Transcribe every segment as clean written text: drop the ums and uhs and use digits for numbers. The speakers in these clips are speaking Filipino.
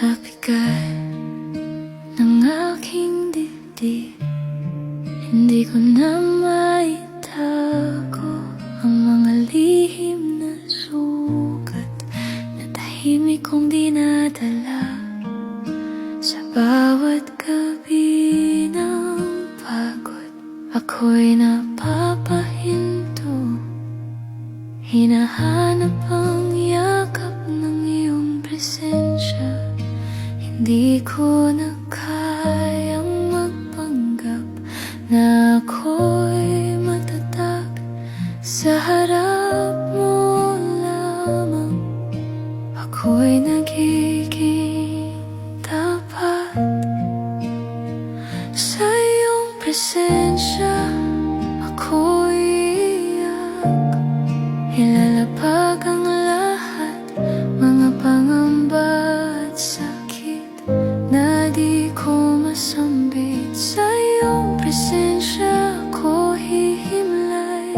sa bigat ng aking dibdib. Hindi ko na maitago ang mga lihim na sugat na tahimik kong dinadala sa bawat gabi ng pagod. Ako'y napapahinto, hinahanap ang yakap ng iyong presensya. Hindi ko na kayang magpanggap na ako'y matatag sa harap mo lamang. Ako'y nagiging tapat sa iyong presensya. Ako'y iyak, ilalapag ang lahat, mga pangamba at sakit na di ko masambit. Sa iyong presensya ako hihimlay,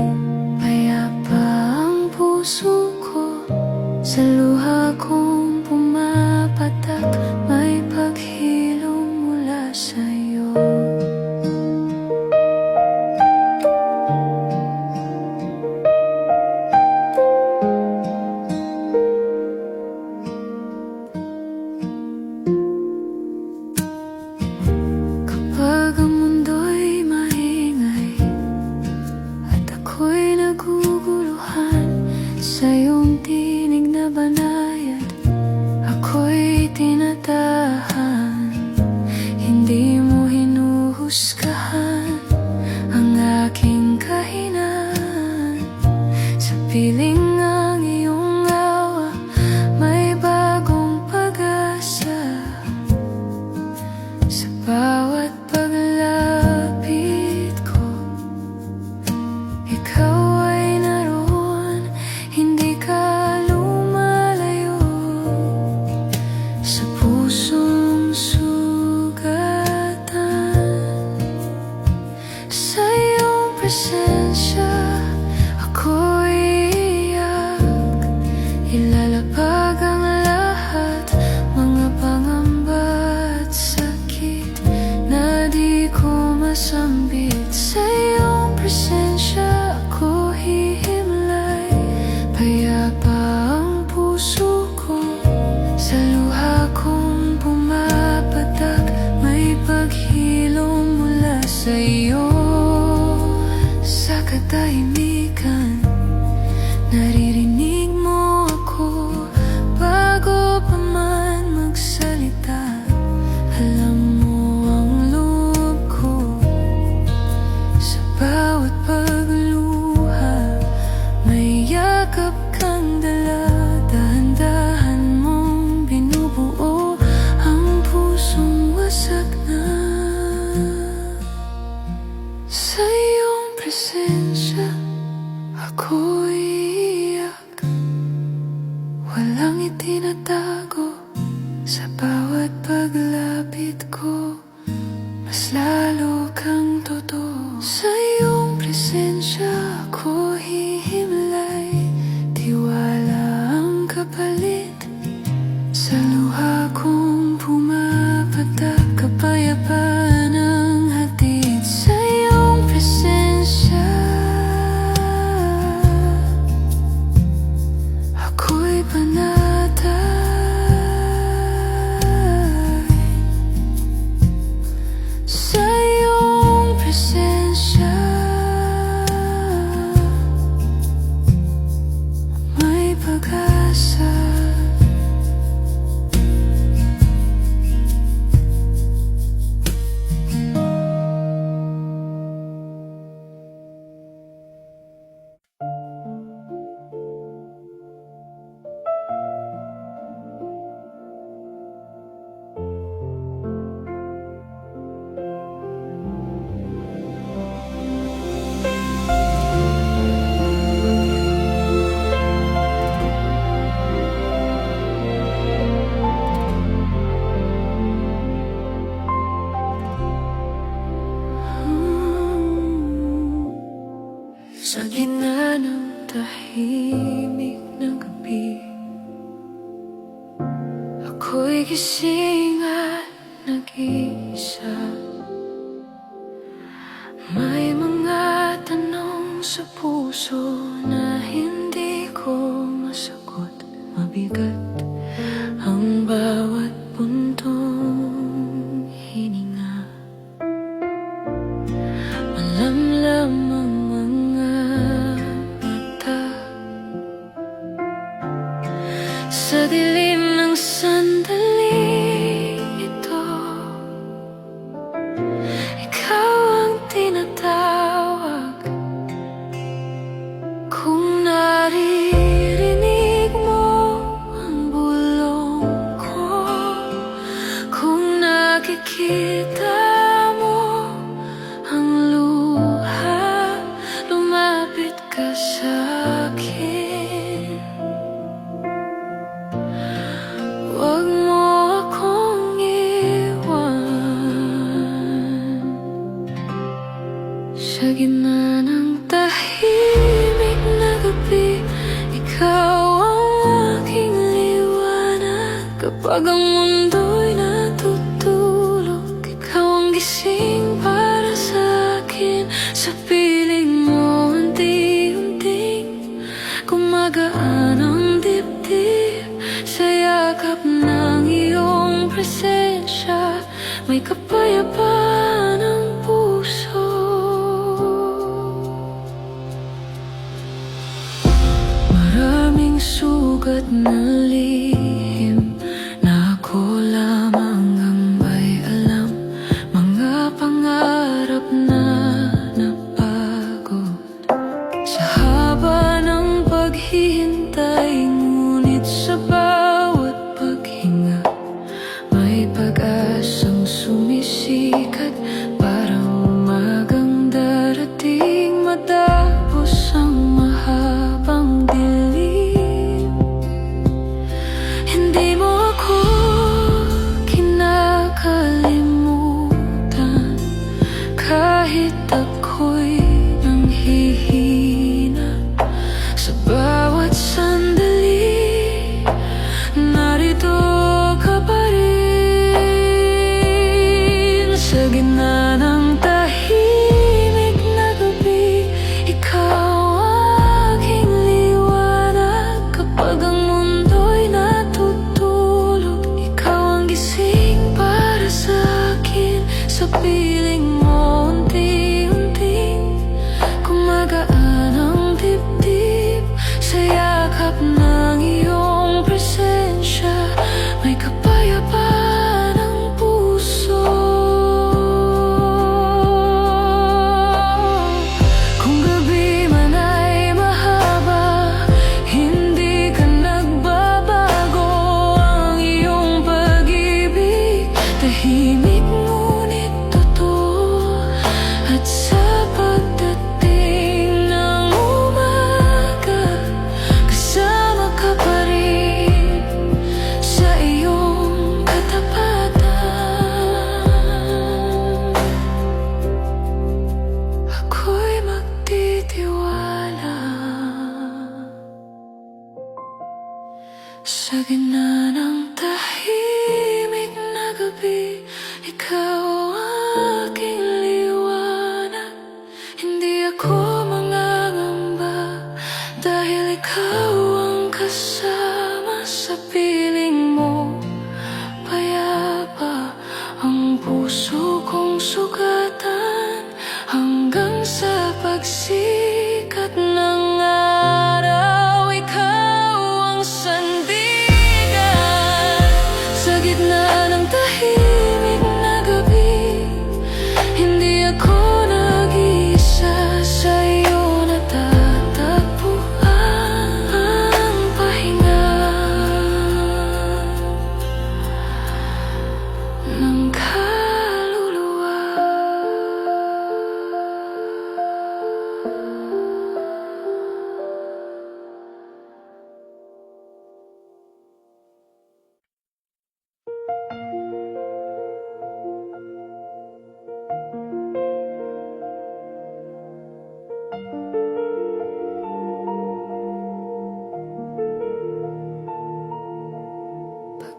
payapa ang puso ko, sa luha kong pumapatak, may paghilom mula sa iyo. Kapag ang mundo'y maingay at ako'y naguguluhan, sa iyong tinig na banayad ako'y tinatahan. Hindi mo hinuhusgahan ang aking kahinaan. Sa piling ng iyong awa may bagong pag-asa. Sa bawat paglapit ko, ikaw ay naroon, hindi ka lumalayo. Sa pusong sugatan, sa iyong presensya ako'y iyak, ilalapag ang lahat, mga pangamba at sakit na di ko masambit. Sa iyong presensya ako hihimlay, payapa ang puso ko, sa luha kong pumapatak, may paghilom mula sa iyo. Sa katahimikan naririnig mo ako bago pa man magsalita. Alam mo ang loob ko, sa bawat pagluha may yakap kang dala. Dahan-dahan mong binubuo ang pusong wasak na. Sa iyong presensya ako'y iyak, walang itinatago. Sa bawat paglapit ko mas lalo kang totoo. Sa iyong presensya ako hihimlay, tiwala ang kapalit. Sa luha kong pumapatak, kapayapaan ang hatid. Sa iyong presensya ako'y panatag. Sa iyong presensya may pag-asa. Ako'y gising at nag-iisa. May mga tanong sa puso na hindi ko masagot. Mabigat ang bawat puntong hininga. Malamlam ang mga mata. Sa dilim ng sandaling ito, ikaw ang tinatawag. Kung naririnig mo ang bulong ko, kung nakikita mo ang luha, lumapit ka sa'kin. Huwag mo akong iwan. Sa gitna ng tahimik na gabi, ikaw ang aking liwanag. Kapag ang mundo'y natutulog, ikaw ang gising para sa akin. Sa piling mo unti-unting gumagaan ang dibdib. Sa yakap ng iyong presensya, may kapayapaan ang puso. Maraming sugat na lihim na ako lamang ang may alam. Mga pangarap na napagod sa haba ng paghihintay. Ngunit sa bawat paghinga, may pag-asang sumisikat. Parang umagang darating matapos ang mahabang dilim. Hindi mo ako kinakalimutan, kahit ako'y nanghihina. Sa bawat sandali, narito ka pa rin. Sa gitna ng tahimik na gabi, ikaw ang aking liwanag. Kapag ang mundo'y natutulog, ikaw ang gising para sa akin. Sa piling mo unti-unting gumagaan ang dibdib. Sa yakap ng iyong presensya, may kapayapaan ang puso. Kung gabi man ay mahaba, hindi ka nagbabago. Ang iyong pag-ibig tahimik ngunit totoo.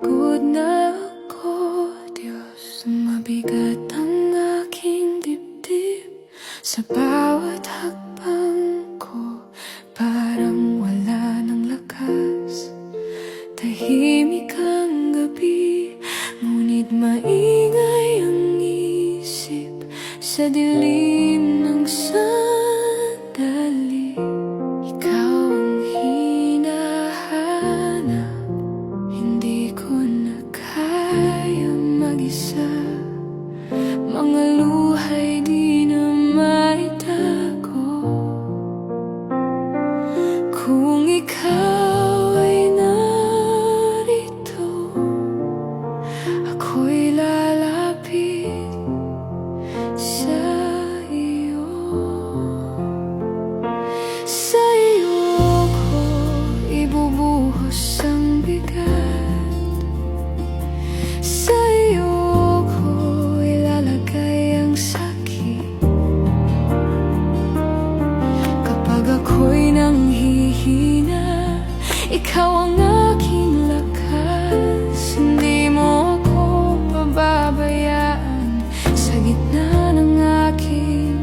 Pagod na ako, Diyos. Mabigat ang aking dibdib. Sa bawat hakbang ko, parang wala ng lakas. Tahimik ang gabi, ngunit maingay ang isip. Sa dilim ng sandali, ikaw ang hinahanap. Hindi ko na kaya mag-isa. Mga luha'y di na maitago. Kung ikaw ay narito, ako'y lalapit sa iyo. Sa iyo ko ibubuhos ang bigat. Sa iyo ko ilalagay ang sakit. Kapag ako'y nanghihina, ikaw ang aking lakas. Hindi mo ako pababayaan sa gitna ng aking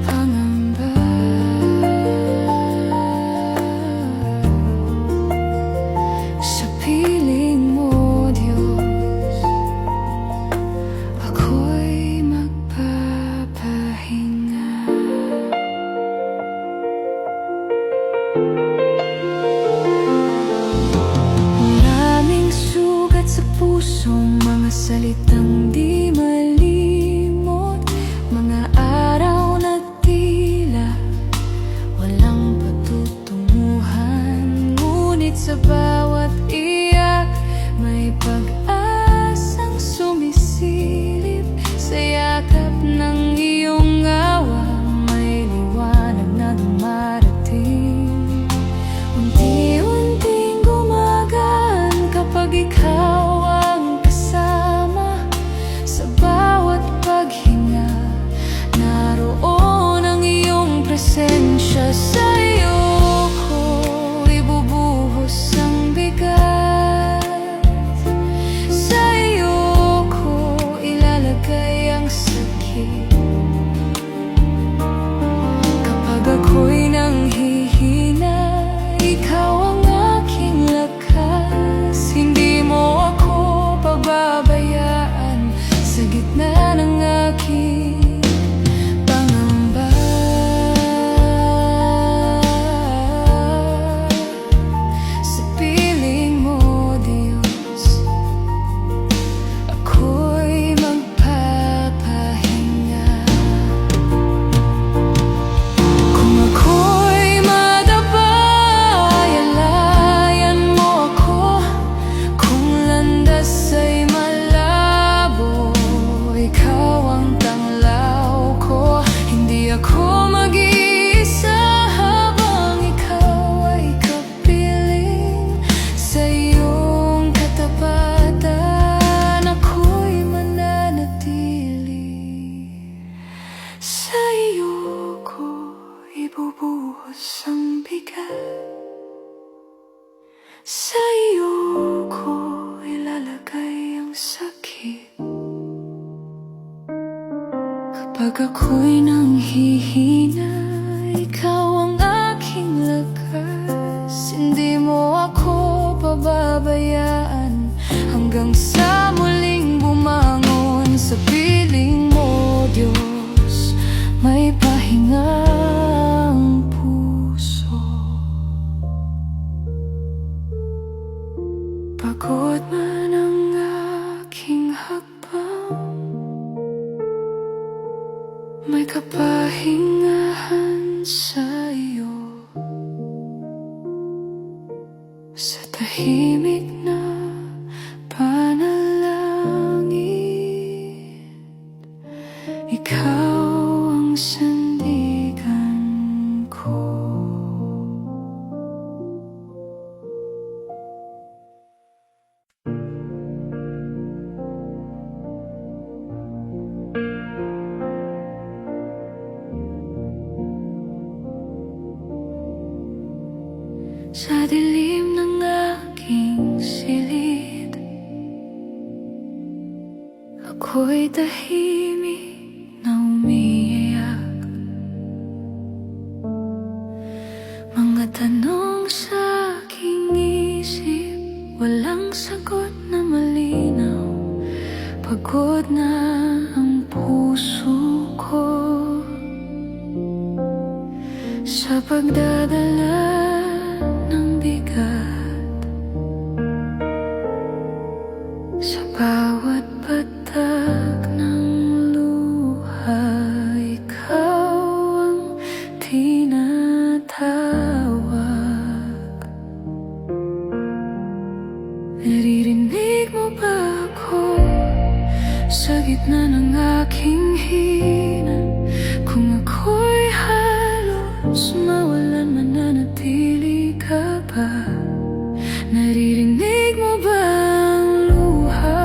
pangamba. Sa piling mo, Diyos, ako'y magpapahinga. Maraming sugat sa puso, mga salitang di malimot. Mga araw na tila walang patutunguhan. Ngunit sa bawat iyak, may pag-asang sumisilip. Sa yakap ng iyong awa, may liwanag na dumarating. Unti-unting gumagaan kapag ikaw ang kasama. Sa bawat paghinga, naroon ang iyong presensya. Sa iyo ko ibubuhos ang bigat. Sa iyo ko ilalagay ang sakit. Kapag ako'y nanghihina, ikaw ang aking lakas. Hindi mo ako pababayaan sa gitna ng aking pangamba. Sa piling mo, Diyos, ako'y magpapahinga. Kung ako'y madapa, yalayan mo ako. Kung landas ay malabo, ikaw ang tanglaw ko. Hindi ako mag-iisa habang ikaw ay kapiling. Sa iyong katapatan, ako'y mananatili. Sa iyo ko ibubuhos ang bigat. Sa iyo ko ilalagay ang sakit. Kapag ako'y nanghihina, ikaw ang aking lakas. Hindi mo ako pababayaan hanggang sa muling bumangon. Sa piling mo, Diyos, may pahingang puso. Pagod man ang aking hakbang, may kapahingahan sa iyo. Sa tahimik na panalangin, ikaw ang sandigan ko. Sa dilim ng aking silid, ako'y tahimik na umiiyak. Mga tanong sa aking isip, walang sagot na malinaw. Pagod na ang puso ko sa pagdadala ng bigat. Sa bawat patag ng luha, ikaw ang tinatawag. Naririnig mo ba ako sa gitna ng aking hinang? Kung ako'y halos mawalan, mananatili ka ba? Naririnig mo ba ang luha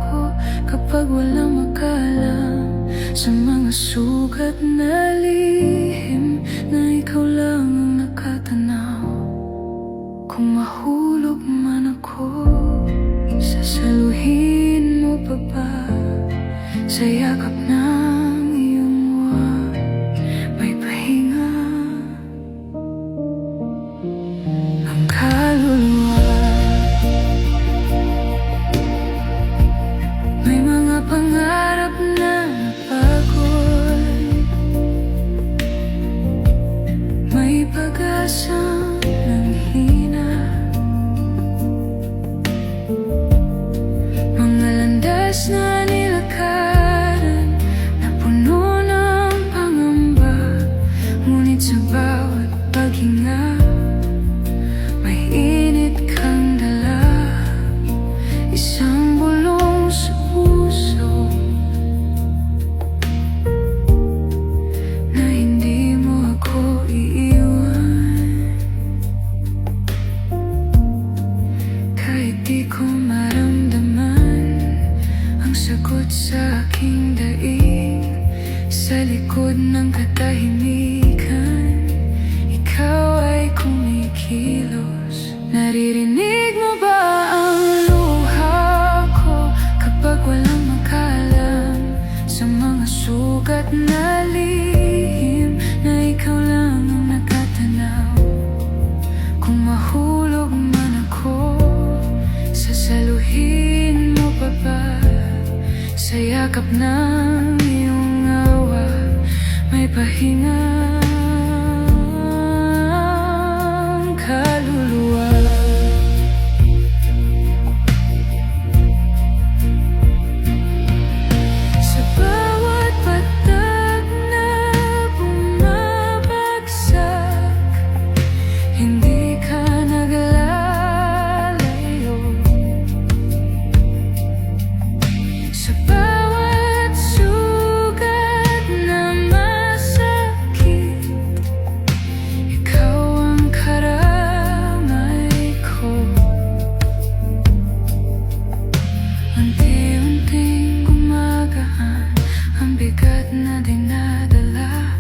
ko kapag walang makaalam sa mga sugat na lihim na ikaw lang ang nakatanaw? Kung mahulog man ako, sasaluhin mo pa ba sa yakap ng iyong wag may pahinga? Ang kaluluwa may mga pangarap na napagod, may pag-asang nanghina, mga landas na nilakaran na puno ng pangamba. Ngunit sa bawat paghinga, may init kang dala, isang bulong sa puso na hindi mo ako iiwan. Kahit di ko maramdaman ang sagot sa aking daig, sa likod ng katahimikan, ikaw ay kumikilos. Naririnig mo ba ang luha ko kapag walang makaalam sa mga sugat na lihim na ikaw lang ang nakatanaw? Kung mahulog man ako, sasaluhin mo pa ba sa yakap ng iyong awa may pahinga? Ang kaluluwa sa bawat patag na bumabagsak, hindi ka naglalayo. Sa bawat sugat na masakit, ikaw ang karamay ko. Unti-unting gumagaan ang bigat na dinadala,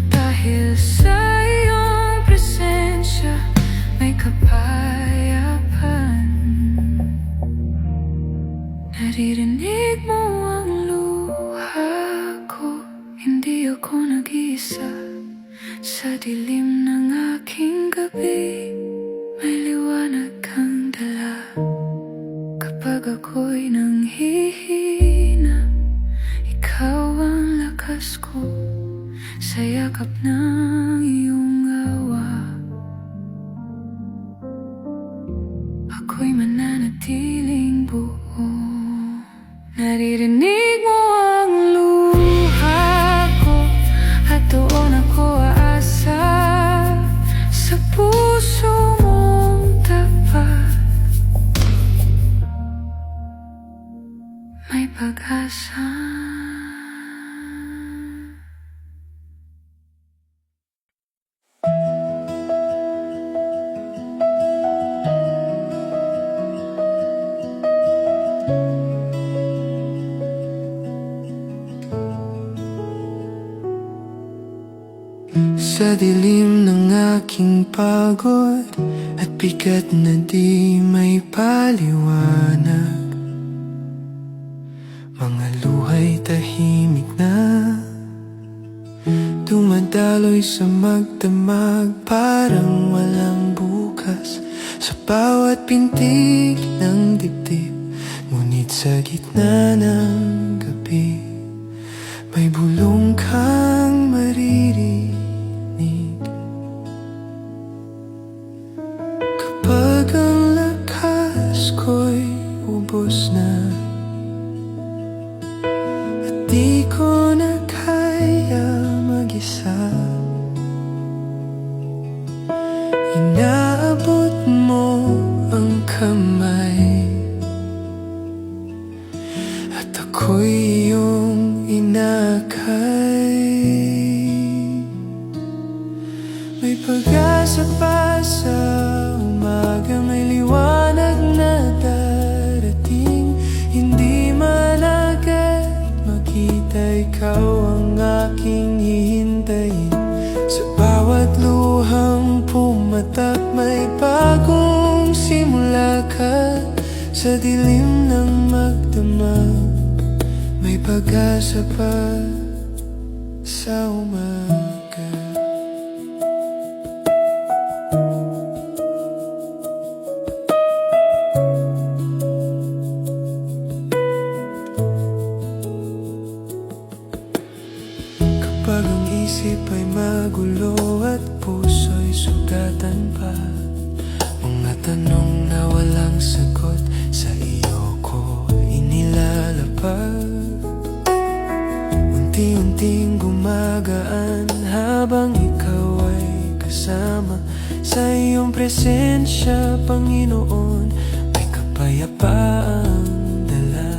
dahil sa iyong presensya may kapayapaan. Naririnig mo ang luha ko, hindi ako nag-iisa. Sa dilim ng aking gabi, may liwanag kang dala. Kapag ako'y nanghihina, ikaw ang lakas ko sa yakap ng iyong awa. Ako'y mananatiling buo. Naririnig mo ang luha ko at doon ako aasa sa puso mong tapat. May pag-asa. Sa dilim ng aking pagod at bigat na di may paliwanag, mga luha ako'y sa magdamag, parang walang bukas sa bawat pintig ng dibdib. Ngunit sa gitna ng gabi, may bulong kang maririnig. Kapag ang lakas ko'y ubos na at di ko na kaya mag-isa, inaabot mo ang kamay at ako'y iyong inakay. May pag-asa pa sa umaga, may liwanag na darating. Hindi man agad makita, ikaw ang aking hihintayin. Sa bawat luhang pumatak, may bagong simula ka. Sa dilim ng magdamag, may pag-asa pa sa umaga. Kapag ang isip ay magulo at puso'y sugatan pa, mga tanong na walang sagot sa iyo ko inilalapag. Unti-unting gumagaan habang ikaw ay kasama. Sa iyong presensya, Panginoon, may kapayapaang dala.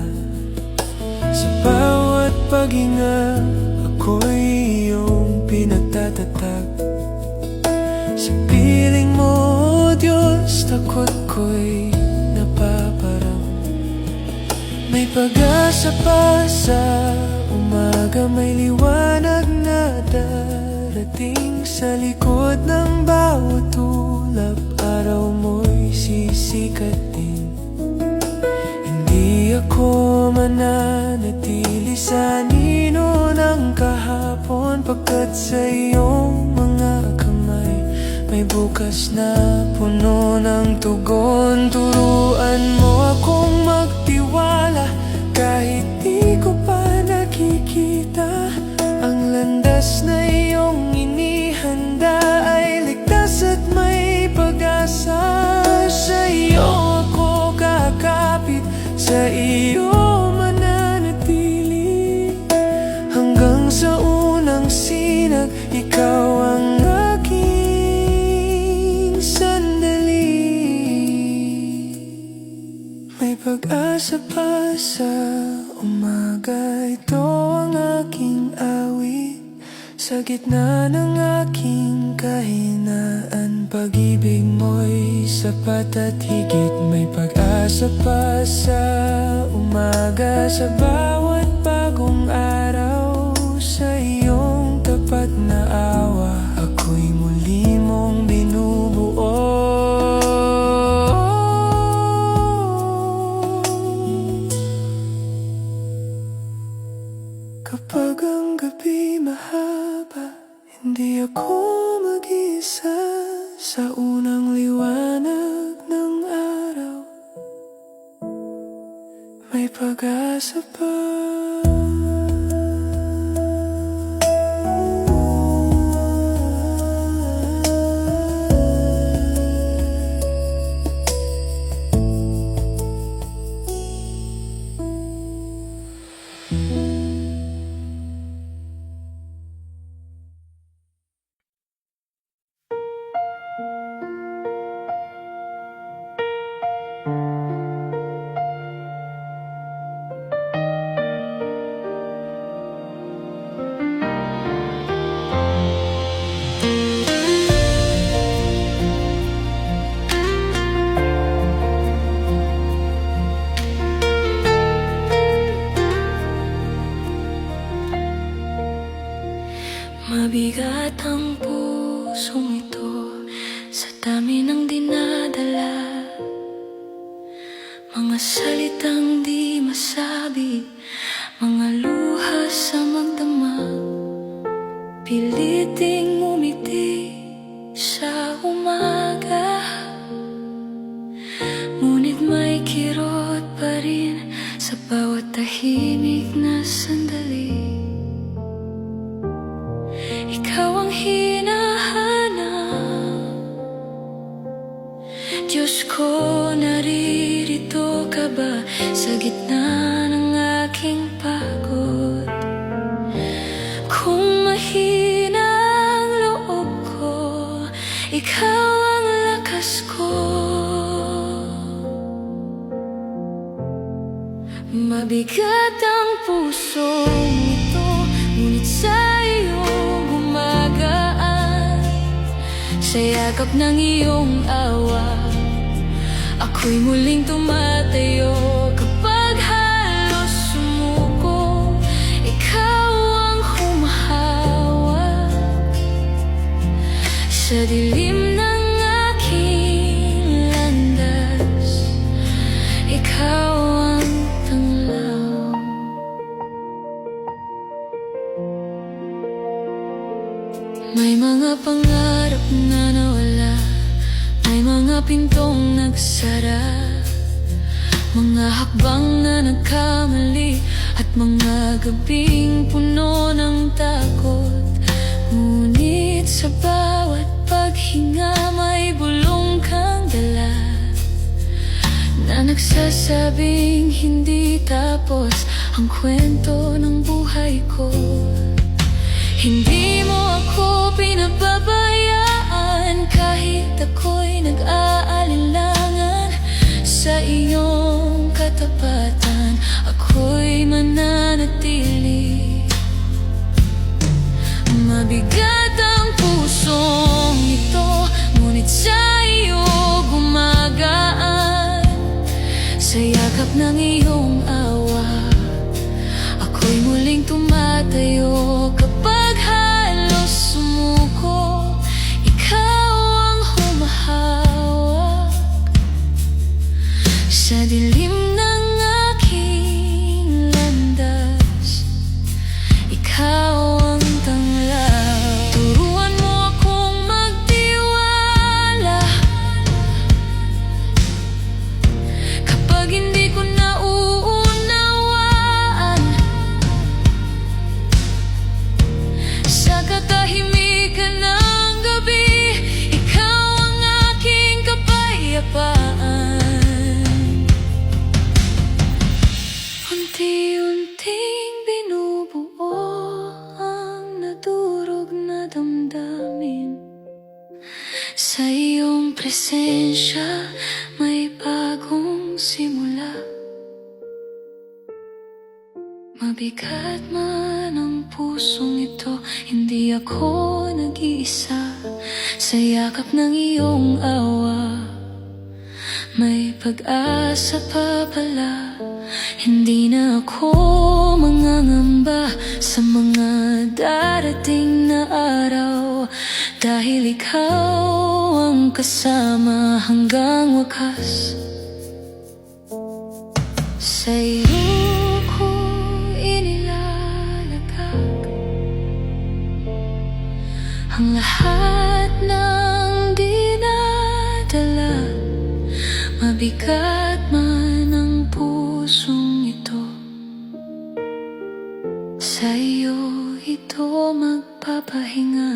Sa bawat paghinga, ako'y iyong pinagtatatag. Sa piling mo, oh Diyos, takot ko'y napaparang. May pag-asa pa sa umaga, may liwanag na darating. Sa likod ng bawat ulap, araw mo'y sisikat din. Hindi ako mananatili sa anino ng kahapon, pagkat sa iyong mga kamay may bukas na puno ng tugon. Turuan mo akong magtiwala kahit di ko pa nakikita. Ang landas na iyong inihanda ay ligtas at may pag-asa. Sa iyo ako kakapit, sa iyo mananatili. Hanggang sa unang sinag, ikaw ang aking sandali. May pag-asa pa sa umaga, ito ang aking awit. Sa gitna ng aking kahinaan, pag-ibig mo'y sapat at higit. May pag-asa pa sa umaga, sa bawat bagong araw. Sa iyong tapat na awa, ako'y muli mong binubuo. Kapag ang gabi mahaba, hindi ako mag-isa. Sa unang liwanag ng araw, may pag-asa pa. Mabigat ang pusong ito sa dami ng dinadala. Mga salitang di masabi, mga luha sa magdamag. Piliting sa bawat tahimik na sandali. Ikaw ang hinahanap. Diyos ko, naririto ka ba sa gitna ng aking pagod? Kung mahina ang loob ko, ikaw ang lakas ko. Mabigat ang pusong ito, ngunit sa iyo gumagaan. Sa yakap ng iyong awa, ako'y muling tumatayo. Kapag halos sumuko, ikaw ang humahawak. Sa dilim ng aking landas, ikaw ang tanglaw. May mga pangarap na nawala, may mga pintong nagsara, mga hakbang na nagkamali, at mga gabing puno ng takot. Ngunit sa bawat paghinga may bulong kang dala, na nagsasabing hindi tapos ang kwento ng buhay ko. Hindi mo ako pinababayaan, kahit ako'y nag-aalinlangan. Sa iyong katapatan, ako'y mananatili. Mabigat ang pusong ito, ngunit sa iyo gumagaan. Sa yakap ng iyong awa, ako'y muling tumatayo. Kapag halos sumuko, ikaw ang humahawak. Sa dilim ng aking landas, ikaw ang tanglaw. Turuan mo akong magtiwala kapag hindi ko nauunawaan. Sa katahimikan ng gabi, ikaw ang aking kapayapaan. Unti-unting binubuo ang nadurog na damdamin. Sa iyong presensya may bagong simula. Mabigat man ang pusong ito, hindi ako nag-iisa. Sa yakap ng iyong awa, may pag-asa pa pala. Hindi na ako mangangamba sa mga darating na araw, dahil ikaw ang kasama hanggang wakas. Sa iyo ko inilalagak ang lahat ng dinadala. Mabigat man ang pusong ito, sa iyo ito magpapahinga.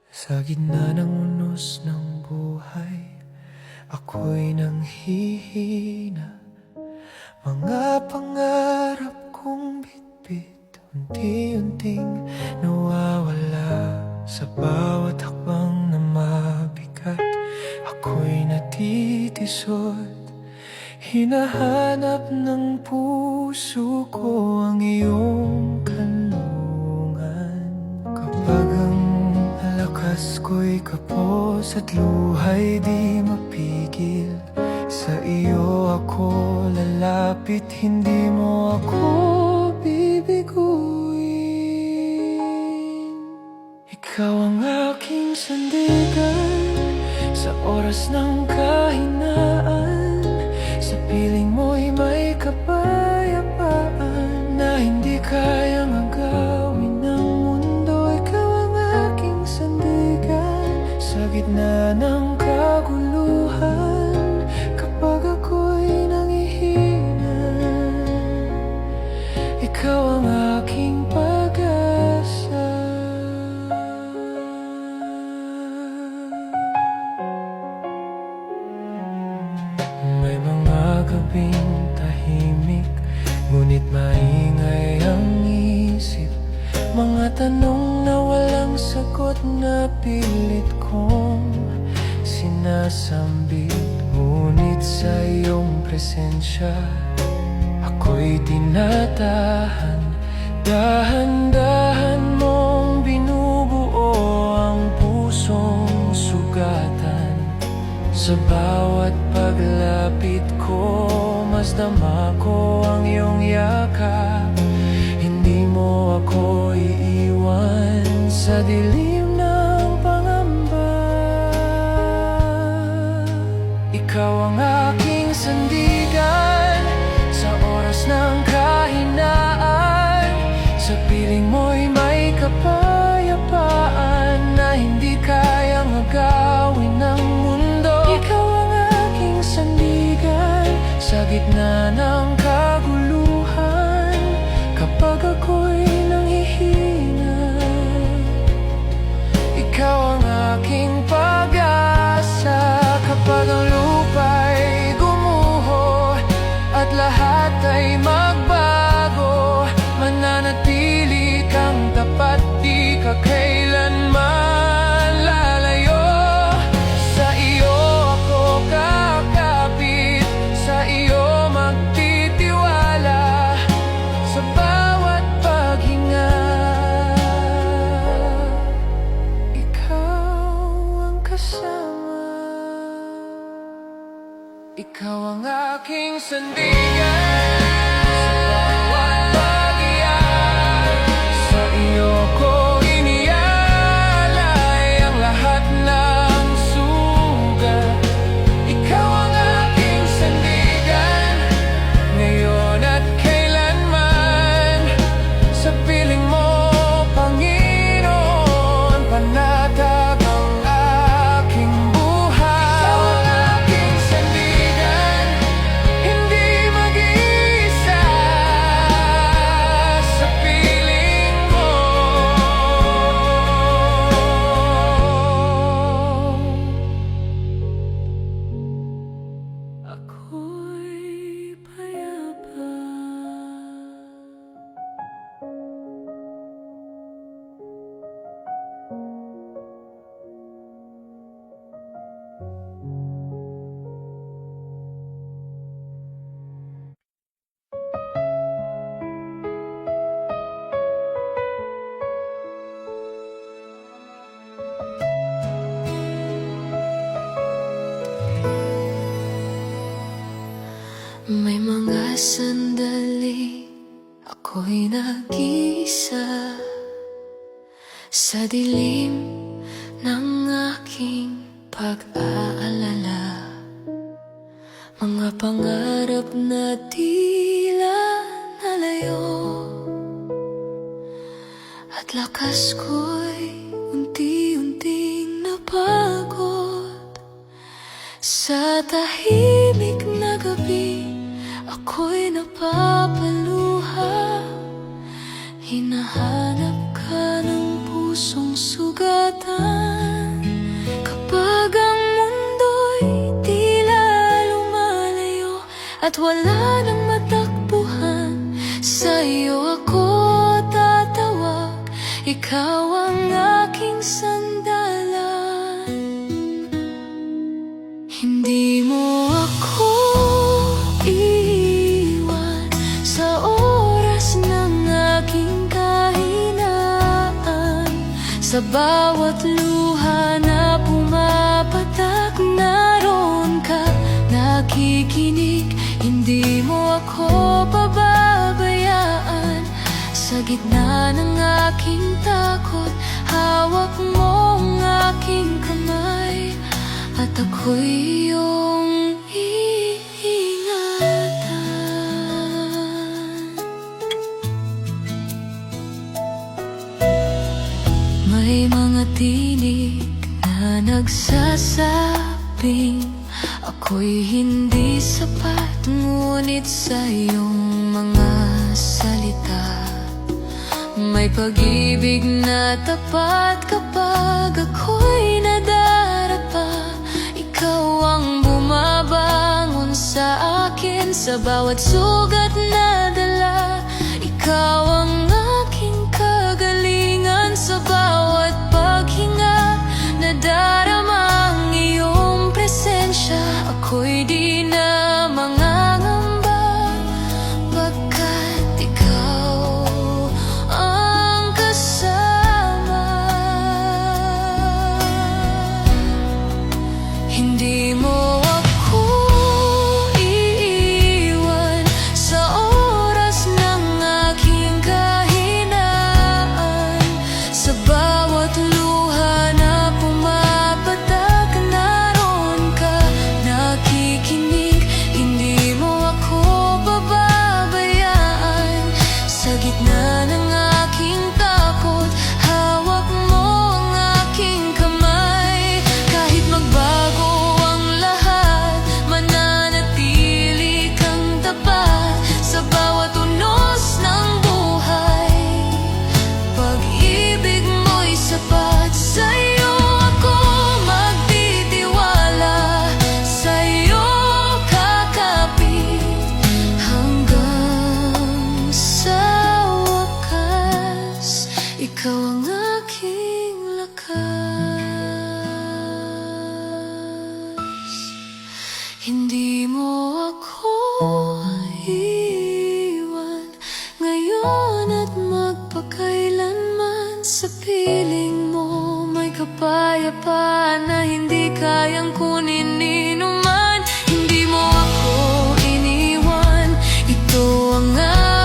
Sa gitna ng unos ng buhay, ako'y nanghihina. Mga pangarap kong bitbit, unti-unting nawawala. Sa bawat hakbang na mabigat, ako'y natitisod. Hinahanap ng puso ko ang iyong kanlungan. Kapag ang lakas ko'y kapos at luha'y di mapigil, sa iyo ako lalapit, hindi mo ako bibiguin. Ikaw ang aking sandigan sa oras ng kahinaan. Sa piling mo'y may kapayapaan na hindi kayang agawin ng mundo. Ikaw ang aking sandigan sa gitna ng kaguluhan. Kapag ako'y nangihina, ikaw ang aking pag-asa. May mga gabing tahimik, ngunit maingay ang isip. Mga tanong na walang sagot na pilit kong sinasambit. Ngunit sa iyong presensya, ako'y tinatahan. Dahan-dahan mong binubuo ang pusong sugatan. Sa bawat paglapit ko, mas dama ko ang iyong yakap. Hindi mo ako iiwan sa dilim ng pangamba. Ikaw ang aking sandigan sa oras ng kahinaan. Sa piling mo'y may kapayapaan na hindi kayang agawin ng mundo. Ikaw ang aking sandigan sa gitna ng kaguluhan. Kapag ako'y nanghihina, ikaw ang aking pag-asa. Kapag ang lupa'y gumuho at lahat ay magbago, mananatili kang tapat, di ka kailanman lalayo. Sa iyo ako kakapit, sa iyo magtitiwala. Sa bawat paghinga, ikaw ang kasama. Ikaw ang aking sandigan sa bawat pag-iyak. Sa iyo ko inialay ang lahat ng sugat. Ikaw ang aking sandigan ngayon at kailanman. Sa piling mo, Panginoon, panatag ang aking buhay. Ikaw ang aking sandigan, hindi mag-iisa. Sa piling mo, ako'y payapa. May mga sandali ako'y nag-isa sa dilim ng aking pag-aalala. Mga pangarap na tila nalayo, at lakas ko'y unti-unting napagod. Sa tahimik na gabi, ako'y napapaluha. Hinahanap ka ng pusong sugatan. Kapag ang mundo'y tila lumalayo at wala nang matakbuhan, sa iyo ako tatawag. Ikaw ang aking sandalan. Hindi mo ako iiwan sa oras ng aking kahinaan. Sa bawat luha na pumapatak, naroon ka, nakikinig. Hindi mo ako pababayaan. Sa gitna ng aking takot, hawak ako'y iyong iingatan. May mga tinig na nagsasabing ako'y hindi sapat, ngunit sa iyong mga salita may pag-ibig na tapat. Kapag ako'y nadarapa, ikaw ang bumabangon sa akin. Sa bawat sugat na dala, ikaw ang aking kagalingan. Sa bawat paghinga, nadarama ang iyong presensya. Ako'y di na mangangamba, pagkat ikaw ang kasama. Hindi mo ako iiwan sa oras ng aking kahinaan. Sa bawat luha na pumapatak, naroon ka, nakikinig. Hindi mo ako pababayaan. Sa gitna ng aking takot, hawak mo ang aking kamay. Kahit magbago ang lahat, mananatili kang tapat. Sa bawat unos ng buhay, pag-ibig mo'y sapat. Sa'yo ako magtitiwala, sa'yo kakapit hanggang sa wakas. Ikaw ang aking lakas. Hindi mo ako iiwan ngayon at magpakailanman. Sa piling mo may kapayapaan na hindi kayang kunin ni numan. Hindi mo ako iniwan, ito ang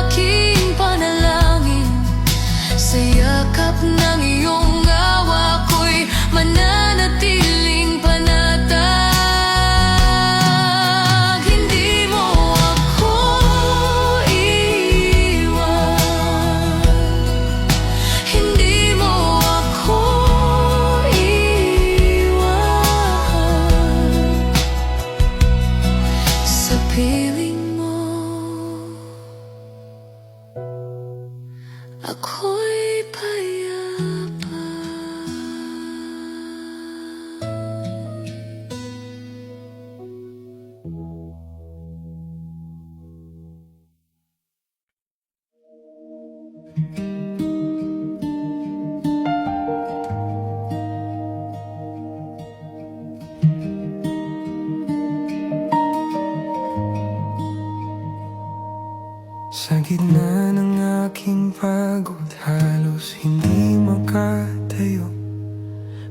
aking panalangin. Sa yakap ng iyong awa ko'y mananatiling panatag. Hindi mo ako iiwan, hindi mo ako iiwan. Sa piling mo ako'y payapa. Sa gitna ng aking pagod, halos hindi makatayo.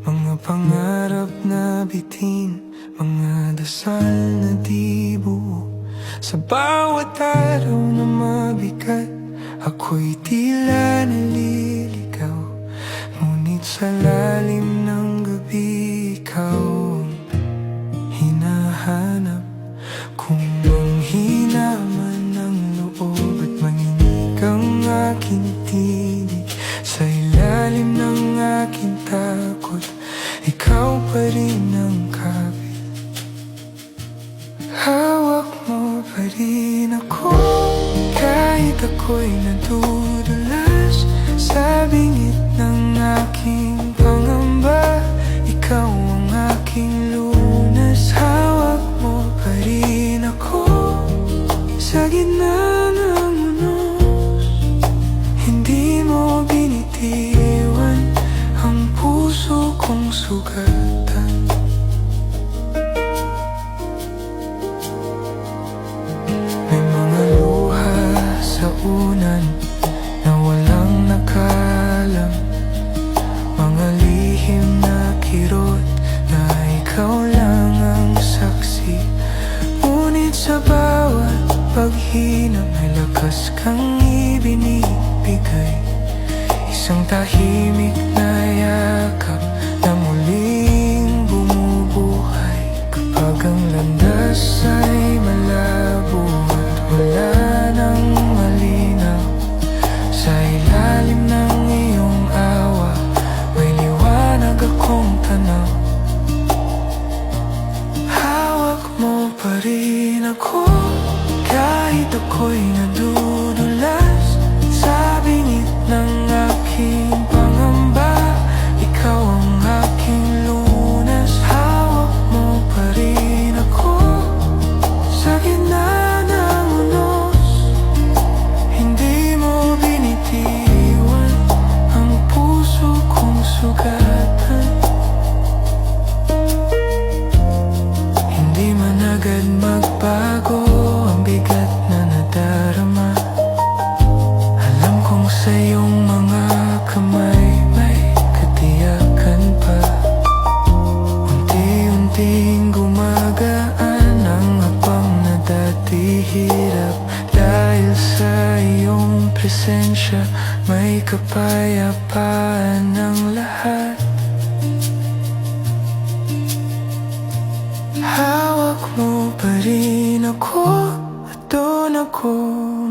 Mga pangarap na bitin, mga dasal na di buo. Sa bawat araw na mabigat, ako'y tila naliligaw. Ngunit sa lalim ng gabi, ikaw ang hinahanap. Kung manghina man ang loob at manginig ang aking tinig, sa ilalim ng aking takot, ikaw pa rin ang kapit. Hawak mo pa rin ako, kahit ako'y nadudulas. Sa bingit ng aking pangamba, ikaw ang aking lunas. Hawak mo pa rin ako, sa gitna ng unos. Hindi mo binitiwan ang puso kong sugatan. May mga luha sa unan na walang nakalam, mga lihim na kirot na ikaw lang ang saksi. Ngunit sa bawat paghina, may lakas kang ibinibigay. Isang tahimik na yakap na muling bumubuhay ka. ako at doon ako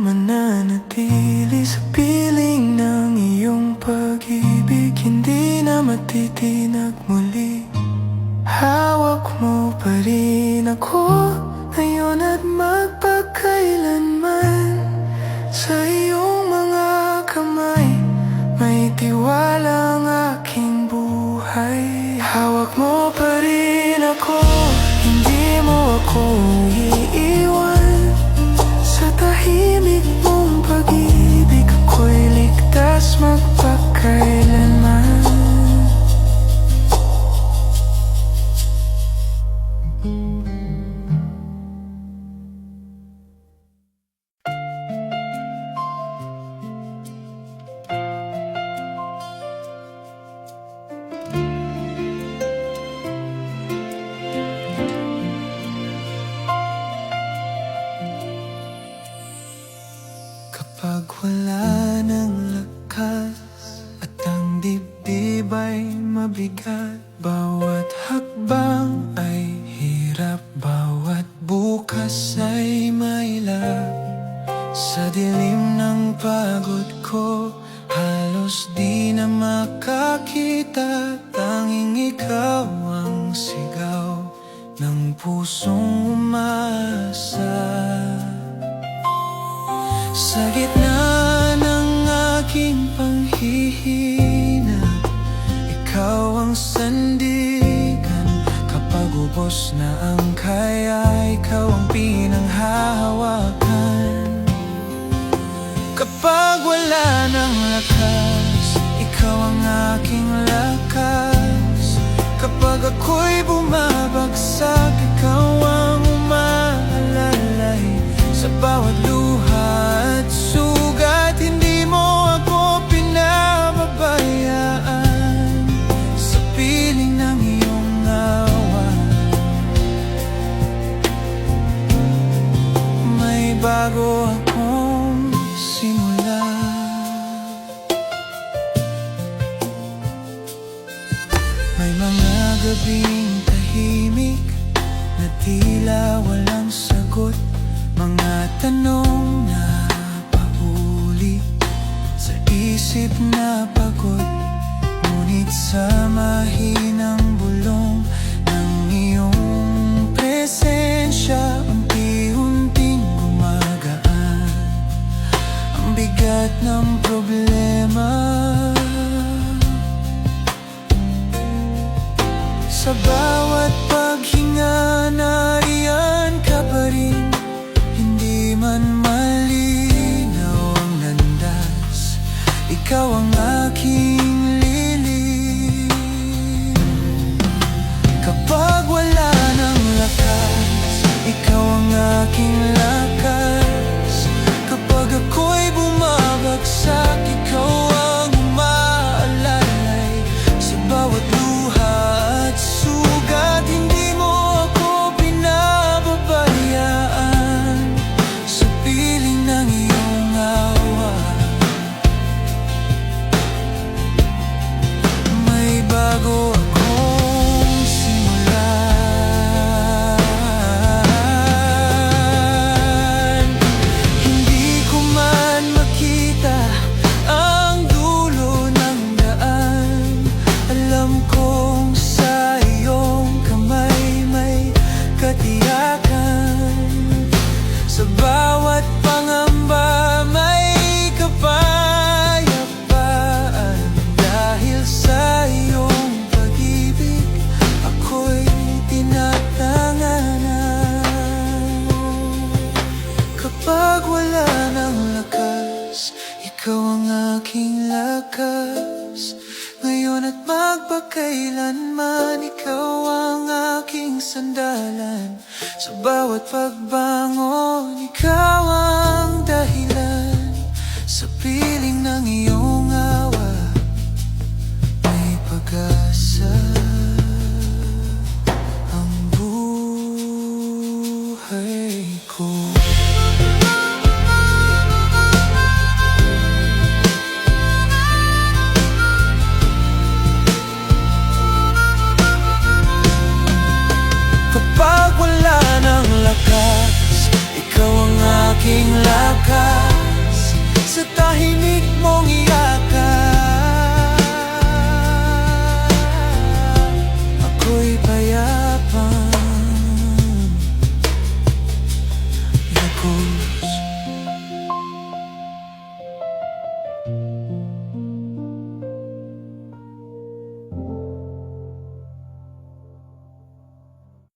mananatili sa piling ng iyong pag-ibig. Hindi na matitinag muli. Hawak mo pa rin ako ngayon at magpakailanman. Sa iyong mga kamay may tiwala ang aking buhay. Hawak mo pa rin ako, hindi mo ako iiwan. Sa tahimik mong pag-ibig ako'y ligtas magpakailanman. Kapag wala ng lakas at ang dibdib ay mabigat, bawat hakbang ay hirap, bawat bukas ay mailap. Sa dilim ng pagod ko, halos di na makakita. Tanging ikaw ang sigaw ng pusong umasa. Sa gitna ng aking panghihinap, ikaw ang sandigan. Kapag ubos na ang kaya, ikaw ang pinanghahawakan. Kapag wala ng lakas, ikaw ang aking lakas. Kapag ako'y bumabagsak, ikaw ang umaalalay. Sa bawat luha at sugat, hindi mo ako pinababayaan. Sa piling ng iyong awa, may bago akong simula. May mga gabing tahimik na tila walang sagot. Mga tanong na paulit sa isip na pagod. Ngunit sa mahinang bulong ng iyong presensya, unti-unting gumagaan ang bigat ng problema. Sa bawat paghinga, nariyan ka pa rin. Hindi man malinaw ang landas, ikaw ang aking lilim. Kapag wala ng lakas, ikaw ang aking lakas. Kapag ako'y bumabagsak, ikaw ang umaalalay. Sa bawat luha at sugat, hindi mo ako pinababayaan. Sa piling ng iyong awa, may bago akong simulan. Hindi ko man makita ang dulo ng daan, alam kong sa iyong kamay may katiyakan. Sa bawat pangamba may kapayapaan. Dahil sa iyong pag-ibig, ako'y tinatanganan. Kapag wala ng lakas, ikaw ang aking lakas. Ngayon at magpakailanman, ikaw ang aking sandalan. Sa bawat pagbangon, ikaw ang dahilan. Sa piling ng iyong awa, may pag-asa ang buhay ko. Kapag wala ng lakas, Sa tahimik mong